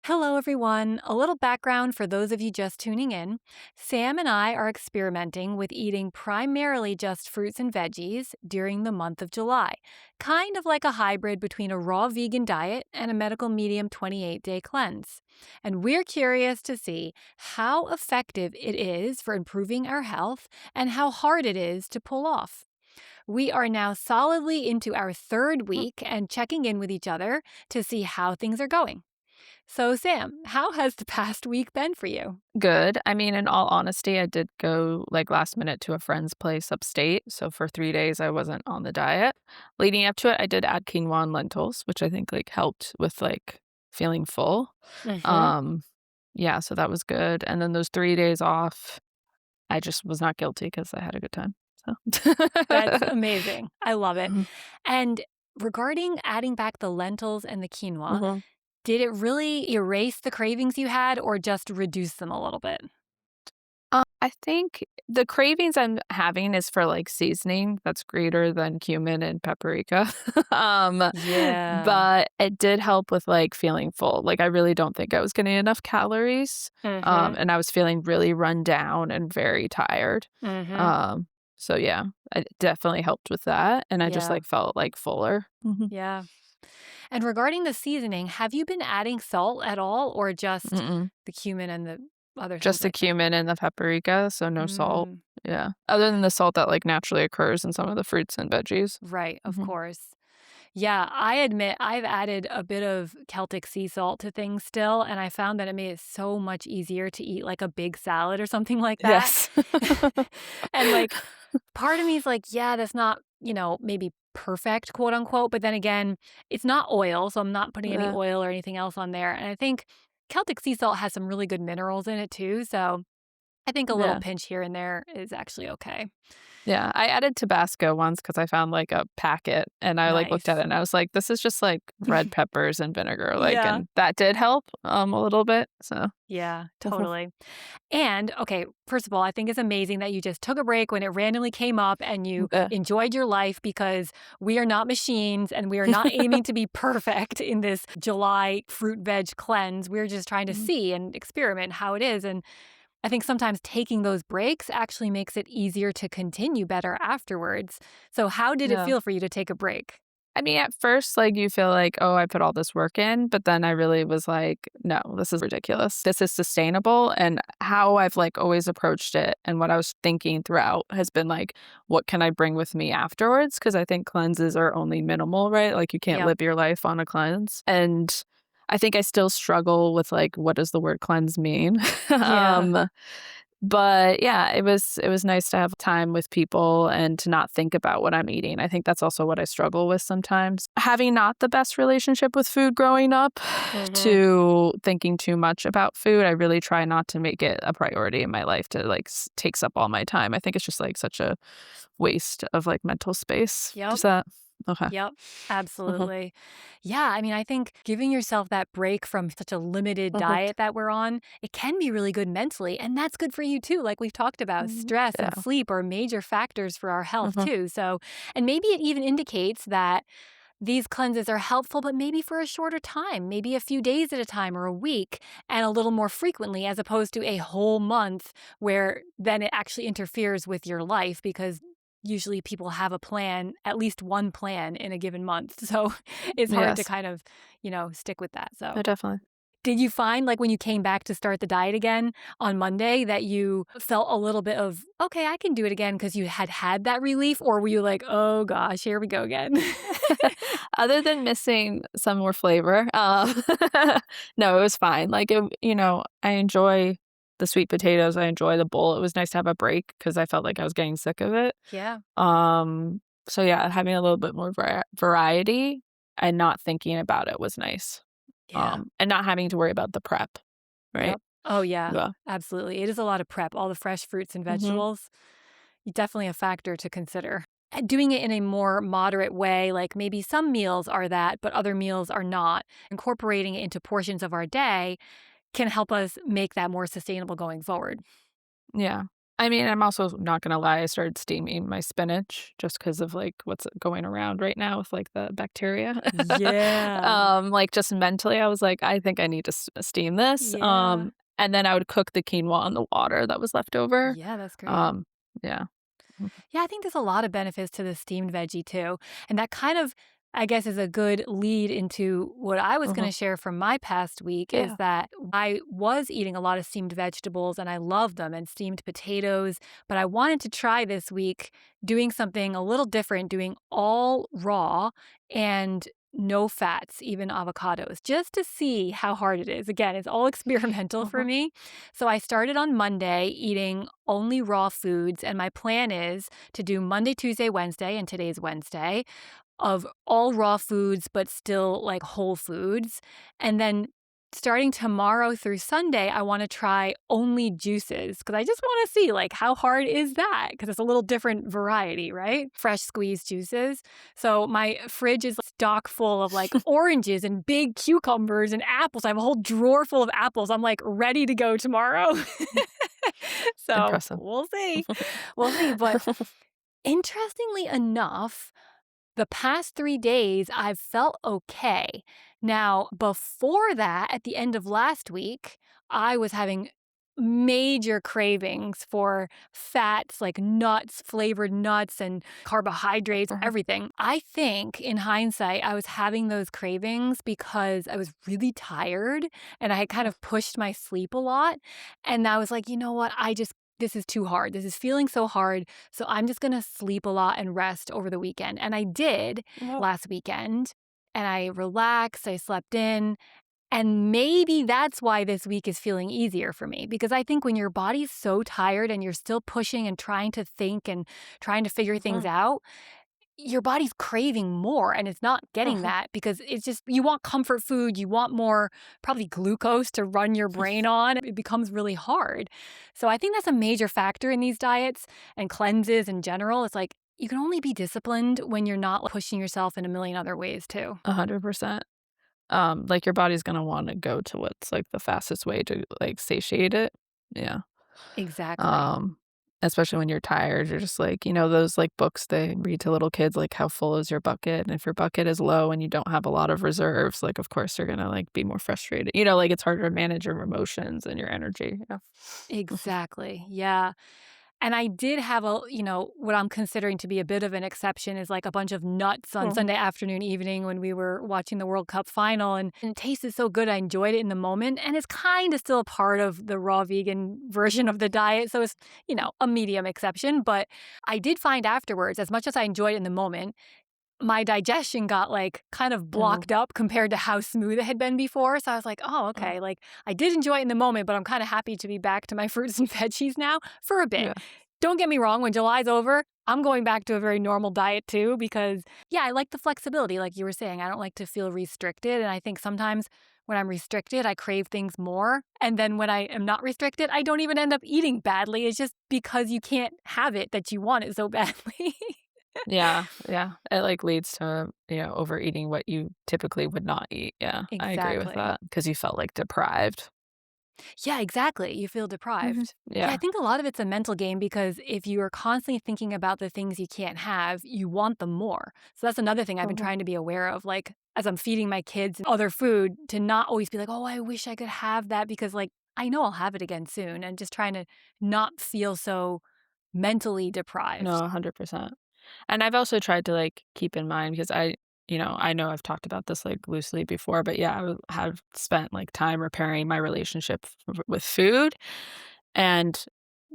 Hello, everyone. A little background for those of you just tuning in. Sam and I are experimenting with eating primarily just fruits and veggies during the month of July, kind of like a hybrid between a raw vegan diet and a medical medium 28-day cleanse. And we're curious to see how effective it is for improving our health and how hard it is to pull off. We are now solidly into our third week and checking in with each other to see how things are going. So, Sam, how has the past week been for you? Good. I mean, in all honesty, I did go like last minute to a friend's place upstate. So for 3 days, I wasn't on the diet. Leading up to it, I did add quinoa and lentils, which I think like helped with like feeling full. Mm-hmm. Um, yeah, so that was good. And then those 3 days off, I just was not guilty because I had a good time. So That's amazing. I love it. Mhm. And regarding adding back the lentils and the quinoa, Mhm. did it really erase the cravings you had or just reduce them a little bit? I think the cravings I'm having is for like seasoning that's greater than cumin and paprika. um, Yeah. but it did help with like feeling full. Like I really don't think I was getting enough calories. Mm-hmm. And I was feeling really run down and very tired. Mm-hmm. Um, so yeah, it definitely helped with that. And I just Yeah. like felt like fuller. Yeah. And regarding the seasoning, have you been adding salt at all or just Mm-mm. the cumin and the other things Just the like that? cumin and the paprika, so no salt. Mm, Yeah. Other than the salt that like naturally occurs in some of the fruits and veggies. right, of Mhm. course. Yeah, I admit I've added a bit of Celtic sea salt to things still, and I found that it made it so much easier to eat like a big salad or something like that. Yes. And like part of me is like, yeah, that's not, maybe perfect, quote unquote. But then again, it's not oil, so I'm not putting any Yeah, oil or anything else on there. And I think Celtic sea salt has some really good minerals in it too. So I think a little yeah, pinch here and there is actually okay. yeah. I added Tabasco once because I found, like, a packet, and I, like, looked at Nice. it, and I was like, "This is just, like, red peppers and vinegar," like, Yeah. and that did help, a little bit, so Yeah, Mhm. totally. And okay, first of all, I think it's amazing that you just took a break when it randomly came up and you Yeah. enjoyed your life because we are not machines and we are not aiming to be perfect in this July fruit veg cleanse. We're just trying to Mhm. see and experiment how it is. And I think sometimes taking those breaks actually makes it easier to continue better afterwards. So, how did it Yeah. feel for you to take a break? I mean, at first, like, you feel like, "Oh, I put all this work in," but then I really was like, "No, this is ridiculous. This is sustainable," and how I've, like, always approached it and what I was thinking throughout has been like, "What can I bring with me afterwards?" Because I think cleanses are only minimal, right? Like, you can't Yep. live your life on a cleanse, and I think I still struggle with, like, what does the word cleanse mean? Yeah. But yeah, it was nice to have time with people and to not think about what I'm eating. I think that's also what I struggle with sometimes. Having not the best relationship with food growing up Hmm. to thinking too much about food, I really try not to make it a priority in my life to like takes up all my time. I think it's just like such a waste of like mental space. Yep. Does that okay. Yep, Mhm, absolutely. Yeah, I mean, I think giving yourself that break from such a limited mhm, diet that we're on, it can be really good mentally. And that's good for you too. Like we've talked about, mhm. stress and Yeah. sleep are major factors for our health Mhm. too. So, and maybe it even indicates that these cleanses are helpful, but maybe for a shorter time, maybe a few days at a time or a week, and a little more frequently, as opposed to a whole month where then it actually interferes with your life because usually people have a plan, at least one plan in a given month. So it's hard to Yes. kind of, stick with that. So No, definitely. did you find like when you came back to start the diet again on Monday that you felt a little bit of, okay, I can do it again because you had that relief? Or were you like, oh gosh, here we go again? Other than missing some more flavor, no, it was fine. Like, I enjoy the sweet potatoes, I enjoy the bowl. It was nice to have a break because I felt like I was getting sick of it. Yeah. So yeah, having a little bit more variety and not thinking about it was nice. Yeah. And not having to worry about the prep, right? Yep. Oh, yeah, Yeah. absolutely. It is a lot of prep, all the fresh fruits and Mhm. vegetables. Definitely a factor to consider. Doing it in a more moderate way, like maybe some meals are that, but other meals are not. Incorporating it into portions of our day can help us make that more sustainable going forward. Yeah. I mean, I'm also not gonna lie, I started steaming my spinach just because of, like, what's going around right now with, like, the bacteria. Yeah. Like, just mentally, I was like, "I think I need to steam this." Yeah. And then I would cook the quinoa in the water that was left over. Yeah, that's great. Um, yeah. Mhm. Yeah, I think there's a lot of benefits to the steamed veggie too. And that kind of, I guess, is a good lead into what I was going Mhm. to share from my past week is Yeah. that I was eating a lot of steamed vegetables and I love them and steamed potatoes. But I wanted to try this week doing something a little different, doing all raw and no fats, even avocados, just to see how hard it is. Again, it's all experimental for Mhm. me. So I started on Monday eating only raw foods. And my plan is to do Monday, Tuesday, Wednesday, and today's Wednesday of all raw foods, but still like whole foods. And then starting tomorrow through Sunday, I want to try only juices because I just want to see like how hard is that? Because it's a little different variety, right? Fresh squeezed juices. So my fridge is stock full of like oranges and big cucumbers and apples. I have a whole drawer full of apples. I'm like ready to go tomorrow. So Impressive. we'll see. We'll see. But interestingly enough, the past 3 days, I've felt okay. Now, before that, at the end of last week, I was having major cravings for fats like nuts, flavored nuts, and carbohydrates, Mhm. everything. I think in hindsight, I was having those cravings because I was really tired and I had kind of pushed my sleep a lot. And I was like, you know what? This is too hard. This is feeling so hard. So I'm just going to sleep a lot and rest over the weekend. And I did Well, last weekend and I relaxed, I slept in. And maybe that's why this week is feeling easier for me because I think when your body's so tired and you're still pushing and trying to think and trying to figure things mhm. out, your body's craving more and it's not getting Mhm. that because it's just you want comfort food, you want more probably glucose to run your brain on. It becomes really hard. So I think that's a major factor in these diets and cleanses in general. It's like you can only be disciplined when you're not pushing yourself in a million other ways too. 100%. Like, your body's gonna wanna go to what's, like, the fastest way to, like, satiate it. Yeah. Exactly. Um, Especially when you're tired, you're just like, those, like, books they read to little kids, like, "How full is your bucket?" And if your bucket is low and you don't have a lot of reserves, like, of course, you're gonna, like, be more frustrated. Like, it's harder to manage your emotions and your energy, yeah. Exactly. Yeah. And I did have what I'm considering to be a bit of an exception is like a bunch of nuts on Mhm. Sunday afternoon, evening when we were watching the World Cup final. And it tasted so good. I enjoyed it in the moment. And it's kind of still a part of the raw vegan version of the diet. So it's, a medium exception. But I did find afterwards, as much as I enjoyed it in the moment, my digestion got like kind of Mhm. blocked up compared to how smooth it had been before. So I was like, oh, Mhm. okay. Like I did enjoy it in the moment, but I'm kind of happy to be back to my fruits and veggies now for a bit. Yeah. Don't get me wrong, when July's over, I'm going back to a very normal diet too because, yeah, I like the flexibility. Like you were saying, I don't like to feel restricted. And I think sometimes when I'm restricted, I crave things more. And then when I am not restricted, I don't even end up eating badly. It's just because you can't have it that you want it so badly. Yeah, yeah. It, like, leads to, overeating what you typically would not eat, yeah. I agree with Exactly. that because you felt, like, deprived. Yeah, exactly. You feel Mhm. deprived. Yeah, I Yeah. think a lot of it's a mental game because if you are constantly thinking about the things you can't have, you want them more. So that's another thing I've been Mhm. trying to be aware of. Like, as I'm feeding my kids other food, to not always be like, oh, I wish I could have that because, like, I know I'll have it again soon. And just trying to not feel so mentally No, deprived. 100%. And I've also tried to, like, keep in mind because I know I've talked about this, like, loosely before, but yeah, have spent, like, time repairing my relationship with food, and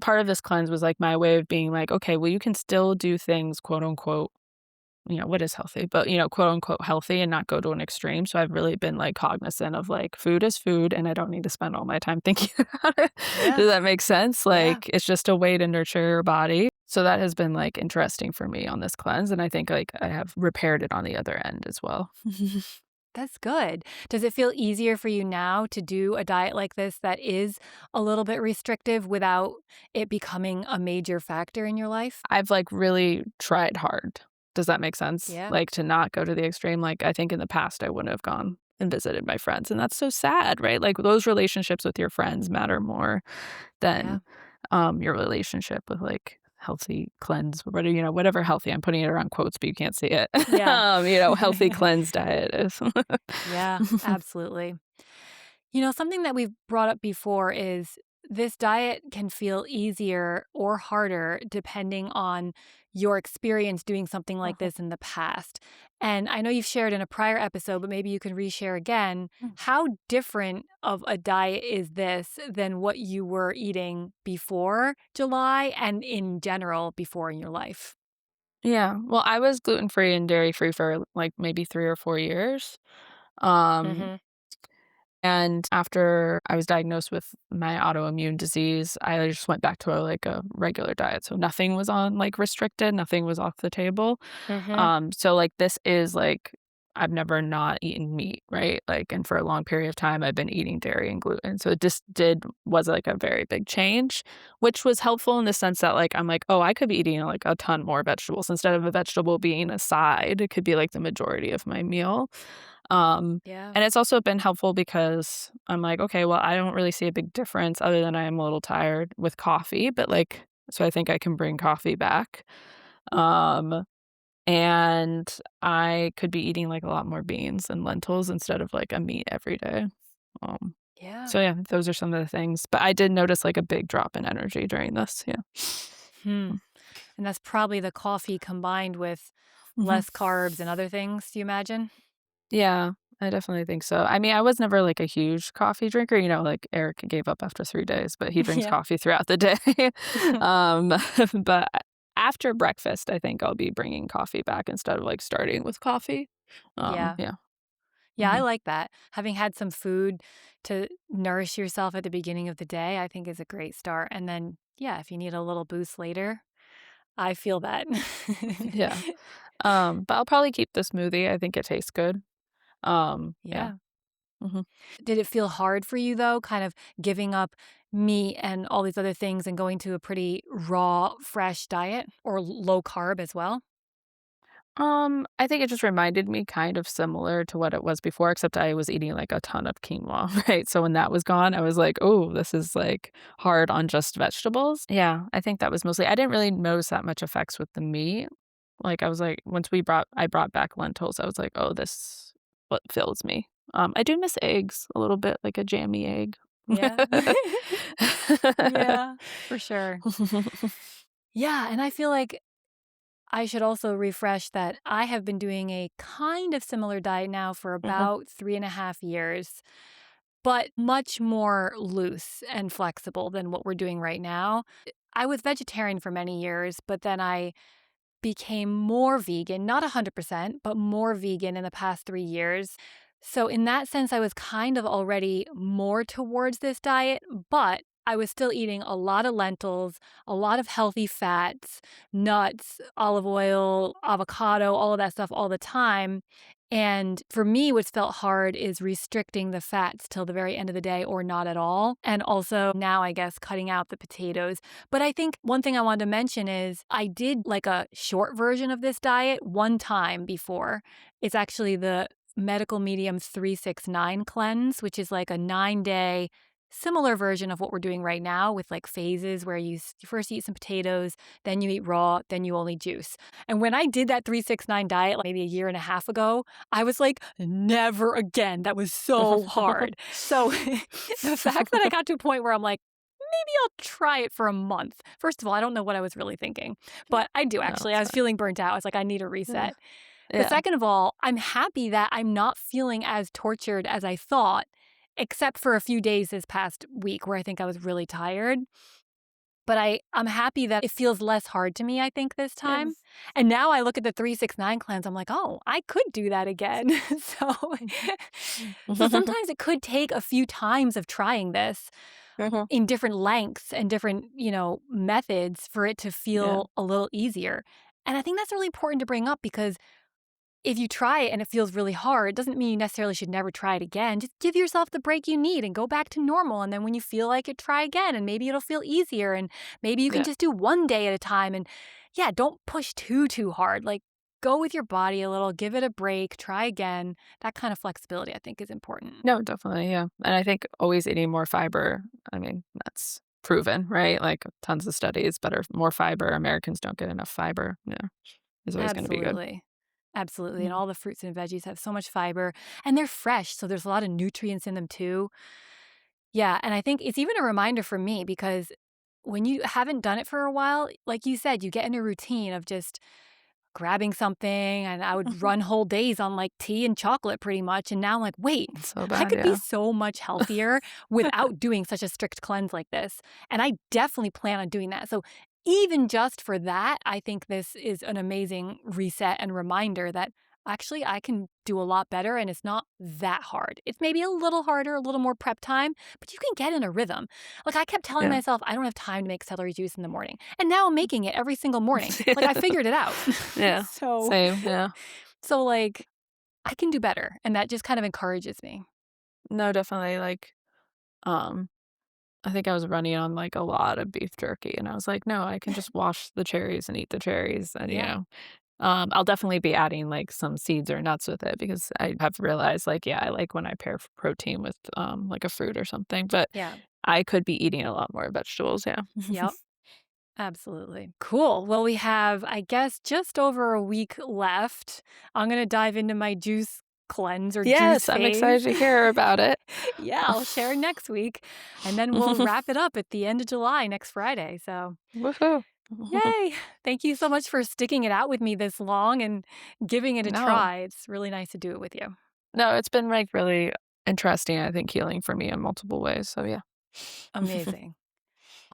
part of this cleanse was, like, my way of being like, "Okay, well, you can still do things, quote, unquote" what is healthy, but, quote, unquote, "healthy" and not go to an extreme, so I've really been, like, cognizant of, like, food is food, and I don't need to spend all my time thinking about it. Yeah. Does that make sense? Yeah. Like, it's just a way to nurture your body. So that has been, like, interesting for me on this cleanse, and I think, like, I have repaired it on the other end as well. That's good. Does it feel easier for you now to do a diet like this that is a little bit restrictive without it becoming a major factor in your life? I've, like, really tried hard. Does that make sense? Yeah. Like, to not go to the extreme, like, I think in the past, I wouldn't have gone and visited my friends, and that's so sad, right? Like, those relationships with your friends matter more Yeah. than, your relationship with like healthy cleanse, whatever healthy, I'm putting it around quotes, but you can't see it. Yeah. Healthy cleanse diet is. Yeah, absolutely. Something that we've brought up before is this diet can feel easier or harder depending on your experience doing something like Mhm. this in the past. And I know you've shared in a prior episode, but maybe you can reshare again. Mm. How different of a diet is this than what you were eating before July and in general before in your life? Yeah. Well, I was gluten-free and dairy-free for like maybe 3 or 4 years. Um, Hmm. and after I was diagnosed with my autoimmune disease, I just went back to a regular diet. So nothing was on like restricted, nothing was off the table. Hmm. So like this is like I've never not eaten meat, right? Like, and for a long period of time I've been eating dairy and gluten. So it just was like a very big change, which was helpful in the sense that like I'm like, oh, I could be eating like a ton more vegetables instead of a vegetable being a side. It could be like the majority of my meal. Um Yeah. and it's also been helpful because I'm like, okay, well, I don't really see a big difference other than I am a little tired with coffee, but like so I think I can bring coffee back. Um and I could be eating, like, a lot more beans and lentils instead of, like, a meat every day. Um, Yeah. so, yeah, those are some of the things, but I did notice, like, a big drop in energy during this, yeah. Hmm. Mm. And that's probably the coffee combined with Mhm. less carbs and other things, do you imagine? Yeah, I definitely think so. I mean, I was never, like, a huge coffee drinker, like, Eric gave up after 3 days, but he drinks Yeah. coffee throughout the day. Um, but after breakfast, I think I'll be bringing coffee back instead of, like, starting with coffee. Yeah. Yeah. Yeah, I Mhm. like that. Having had some food to nourish yourself at the beginning of the day, I think is a great start. And then, yeah, if you need a little boost later, I feel that. Yeah. But I'll probably keep the smoothie. I think it tastes good. Yeah. Yeah. Mhm. Did it feel hard for you though, kind of giving up meat and all these other things and going to a pretty raw, fresh diet or low carb as well? I think it just reminded me kind of similar to what it was before, except I was eating like a ton of quinoa, right? So when that was gone, I was like, oh, this is like hard on just vegetables. Yeah, I think that was mostly, I didn't really notice that much effects with the meat. Like I was like, once I brought back lentils, I was like, oh, this what fills me. I do miss eggs a little bit, like a jammy egg. Yeah. Yeah, for sure. Yeah, and I feel like I should also refresh that I have been doing a kind of similar diet now for Mhm. about 3.5 years, but much more loose and flexible than what we're doing right now. I was vegetarian for many years, but then I became more vegan, not 100%, but more vegan in the past 3 years. So, in that sense, I was kind of already more towards this diet, but I was still eating a lot of lentils, a lot of healthy fats, nuts, olive oil, avocado, all of that stuff all the time. And for me, what's felt hard is restricting the fats till the very end of the day or not at all. And also now, I guess, cutting out the potatoes. But I think one thing I wanted to mention is I did like a short version of this diet one time before. It's actually the Medical Medium 369 cleanse, which is like a 9-day similar version of what we're doing right now with like phases where you first eat some potatoes, then you eat raw, then you only juice. And when I did that 369 diet like maybe a year and a half ago, I was like, never again. That was so hard. So the fact that I got to a point where I'm like, maybe I'll try it for a month. First of all, I don't know what I was really thinking, but I do No, actually. it's I was fine. feeling burnt out. I was like, I need a Yeah. reset. But Yeah. second of all, I'm happy that I'm not feeling as tortured as I thought, except for a few days this past week where I think I was really tired. But I'm happy that it feels less hard to me, I think, this Yeah. time. And now I look at the 369 cleanse, I'm like, oh, I could do that again. so, so sometimes it could take a few times of trying this Mhm. in different lengths and different, methods for it to Yeah. feel a little easier. And I think that's really important to bring up because if you try it and it feels really hard, it doesn't mean you necessarily should never try it again. Just give yourself the break you need and go back to normal. And then when you feel like it, try again. And maybe it'll feel easier. And maybe you can Yeah. just do one day at a time. And yeah, don't push too hard. Like go with your body a little, give it a break, try again. That kind of flexibility, I think, is important. No, definitely, yeah. And I think always eating more fiber, I mean, that's proven, right? Like tons of studies, more fiber. Americans don't get enough fiber. Yeah, is always going to be good. Absolutely. Absolutely. And Mm. all the fruits and veggies have so much fiber and they're fresh. So there's a lot of nutrients in them too. Yeah. And I think it's even a reminder for me because when you haven't done it for a while, like you said, you get in a routine of just grabbing something and I would run whole days on like tea and chocolate pretty much. And now I'm like, wait, So I bad, could be yeah. so much healthier without doing such a strict cleanse like this. And I definitely plan on doing that. So even just for that, I think this is an amazing reset and reminder that actually I can do a lot better and it's not that hard. It's maybe a little harder, a little more prep time, but you can get in a rhythm. Like I kept telling Yeah. myself, I don't have time to make celery juice in the morning. And now I'm making it every single morning. Like I figured it out. Yeah. so Same. Yeah. so like I can do better. And that just kind of encourages me. No, definitely. Like, um, I think I was running on like a lot of beef jerky, and I was like, no, I can just wash the cherries and eat the cherries, and Yeah. I'll definitely be adding like some seeds or nuts with it because I have realized like, yeah, I like when I pair protein with like a fruit or something, but Yeah. I could be eating a lot more vegetables. Yeah. Yep. Absolutely. Cool. Well, we have, I guess, just over a week left. I'm going to dive into my juice cleanse or juice Yes, I'm excited phase. to hear about it. Yeah, I'll share next week. And then we'll wrap it up at the end of July next Friday. So, Woohoo. yay. Thank you so much for sticking it out with me this long and giving it a No, try. It's really nice to do it with you. no, it's been like really interesting, I think, healing for me in multiple ways. So, yeah. Amazing.